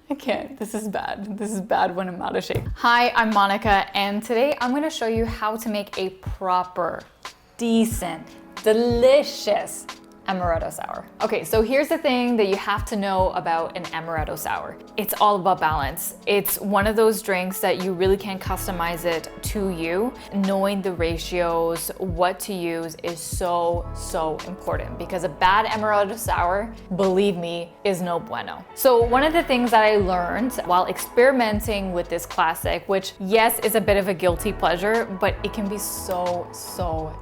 I can't. This is bad. This is bad when I'm out of shape. Hi, I'm Monica, and today I'm gonna show you how to make a proper, decent, delicious Amaretto Sour. Okay, so here's the thing that you have to know about an Amaretto Sour. It's all about balance. It's one of those drinks that you really can customize it to you. Knowing the ratios, what to use is so important, because a bad Amaretto Sour, believe me, is no bueno. So one of the things that I learned while experimenting with this classic, which yes, is a bit of a guilty pleasure, but it can be so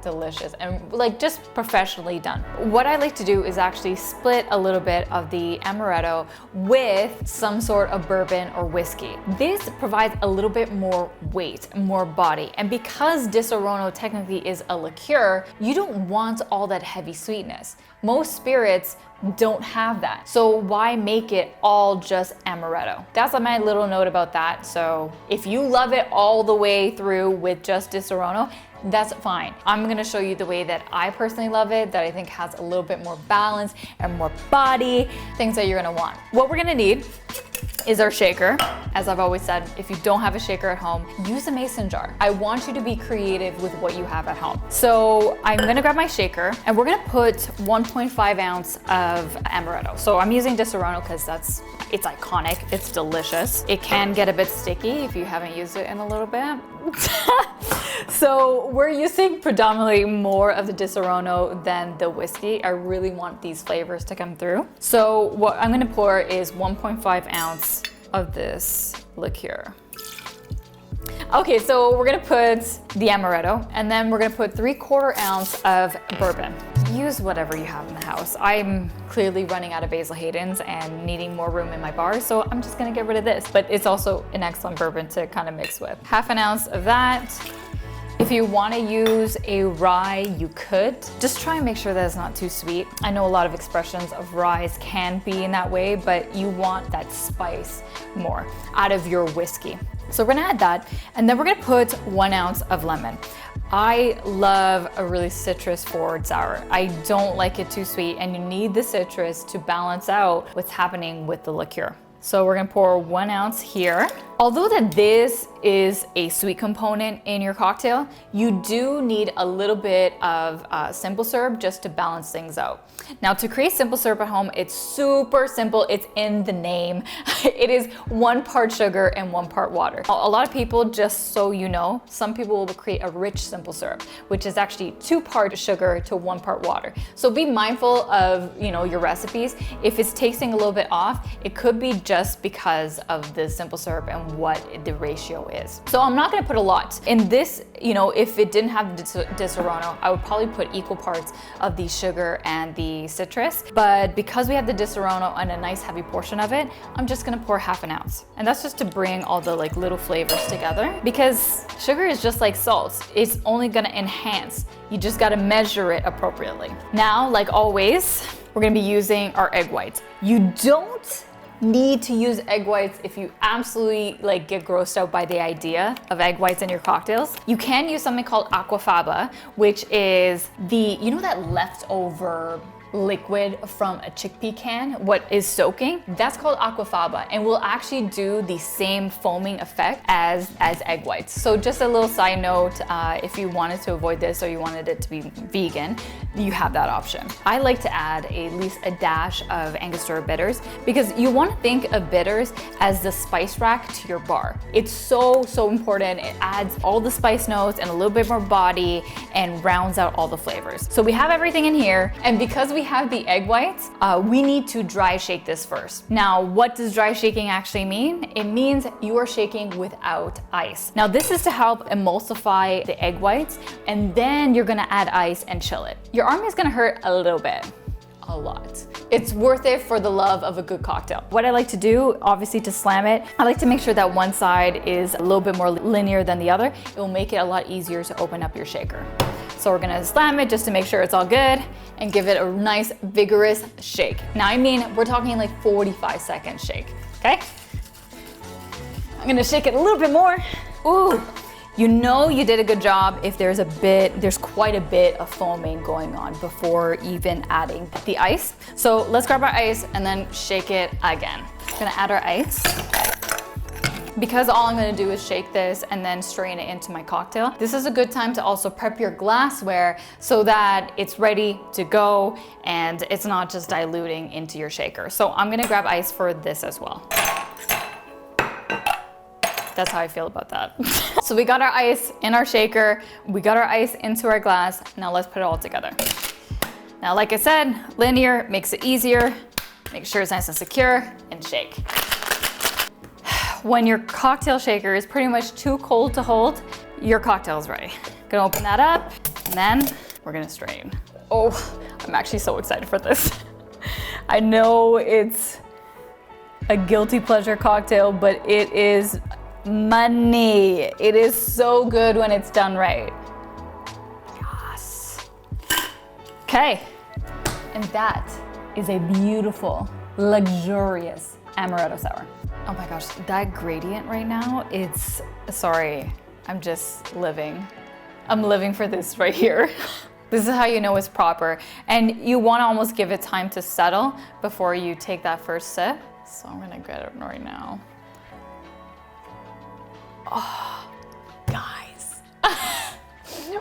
delicious and like just professionally done. What I like to do is actually split a little bit of the Amaretto with some sort of bourbon or whiskey. This provides a little bit more weight, more body. And because Disaronno technically is a liqueur, you don't want all that heavy sweetness. Most spirits don't have that. So why make it all just Amaretto? That's my little note about that. So if you love it all the way through with just Disaronno, that's fine. I'm gonna show you the way that I personally love it, that I think has a little bit more balance and more body, things that you're gonna want. What we're gonna need is our shaker. As I've always said, if you don't have a shaker at home, use a mason jar. I want you to be creative with what you have at home. So I'm gonna grab my shaker and we're gonna put 1.5 ounce of Amaretto. So I'm using Disaronno because it's iconic, it's delicious. It can get a bit sticky if you haven't used it in a little bit. So we're using predominantly more of the Disaronno than the whiskey. I really want these flavors to come through. So what I'm gonna pour is 1.5 ounce of this liqueur. Okay, so we're gonna put the Amaretto and then we're gonna put 3/4 ounce of bourbon. Use whatever you have in the house. I'm clearly running out of Basil Hayden's and needing more room in my bar, so I'm just gonna get rid of this. But it's also an excellent bourbon to kind of mix with. 1/2 ounce of that. If you want to use a rye, you could. Just try and make sure that it's not too sweet. I know a lot of expressions of ryes can be in that way, but you want that spice more out of your whiskey. So we're gonna add that, and then we're gonna put 1 ounce of lemon. I love a really citrus forward sour. I don't like it too sweet, and you need the citrus to balance out what's happening with the liqueur. So we're gonna pour 1 ounce here. Although that this is a sweet component in your cocktail, you do need a little bit of simple syrup just to balance things out. Now to create simple syrup at home, it's super simple. It's in the name. It is 1 part sugar and 1 part water. A lot of people, just so you know, some people will create a rich simple syrup, which is actually 2 part sugar to 1 part water. So be mindful of, your recipes. If it's tasting a little bit off, it could be just because of the simple syrup and what the ratio is. So I'm not gonna put a lot. In this, if it didn't have Disaronno, I would probably put equal parts of the sugar and the citrus. But because we have the Disaronno and a nice heavy portion of it, I'm just gonna pour 1/2 ounce. And that's just to bring all the little flavors together, because sugar is just like salt. It's only gonna enhance. You just gotta measure it appropriately. Now, like always, we're gonna be using our egg whites. You don't need to use egg whites if you absolutely get grossed out by the idea of egg whites in your cocktails. You can use something called aquafaba, which is that leftover liquid from a chickpea can, what is soaking, that's called aquafaba, and will actually do the same foaming effect as egg whites. So just a little side note, if you wanted to avoid this or you wanted it to be vegan, you have that option. I like to add at least a dash of Angostura Bitters, because you want to think of bitters as the spice rack to your bar. It's so important. It adds all the spice notes and a little bit more body and rounds out all the flavors. So we have everything in here, and because we have the egg whites, we need to dry shake this first. Now, what does dry shaking actually mean? It means you are shaking without ice. Now, this is to help emulsify the egg whites, and then you're gonna add ice and chill it. Your arm is gonna hurt a little bit. A lot. It's worth it for the love of a good cocktail. What I like to do, obviously to slam it, I like to make sure that one side is a little bit more linear than the other. It will make it a lot easier to open up your shaker. So we're gonna slam it just to make sure it's all good and give it a nice vigorous shake. Now, we're talking 45-second shake, okay? I'm gonna shake it a little bit more. Ooh, you know you did a good job if there's quite a bit of foaming going on before even adding the ice. So let's grab our ice and then shake it again. Gonna add our ice. Because all I'm gonna do is shake this and then strain it into my cocktail, this is a good time to also prep your glassware so that it's ready to go and it's not just diluting into your shaker. So I'm gonna grab ice for this as well. That's how I feel about that. So we got our ice in our shaker, we got our ice into our glass, now let's put it all together. Now, like I said, linear makes it easier, make sure it's nice and secure, and shake. When your cocktail shaker is pretty much too cold to hold, your cocktail is ready. Gonna open that up, and then we're gonna strain. Oh, I'm actually so excited for this. I know it's a guilty pleasure cocktail, but it is money. It is so good when it's done right. Yes. Okay, and that is a beautiful, luxurious Amaretto Sour. Oh my gosh, that gradient right now, sorry, I'm just living. I'm living for this right here. This is how you know it's proper. And you wanna almost give it time to settle before you take that first sip. So I'm gonna get it right now. Oh, guys.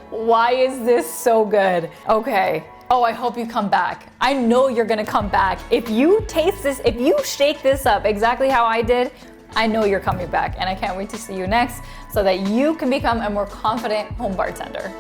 Why is this so good? Okay. Oh, I hope you come back. I know you're gonna come back. If you taste this, if you shake this up exactly how I did, I know you're coming back, and I can't wait to see you next so that you can become a more confident home bartender.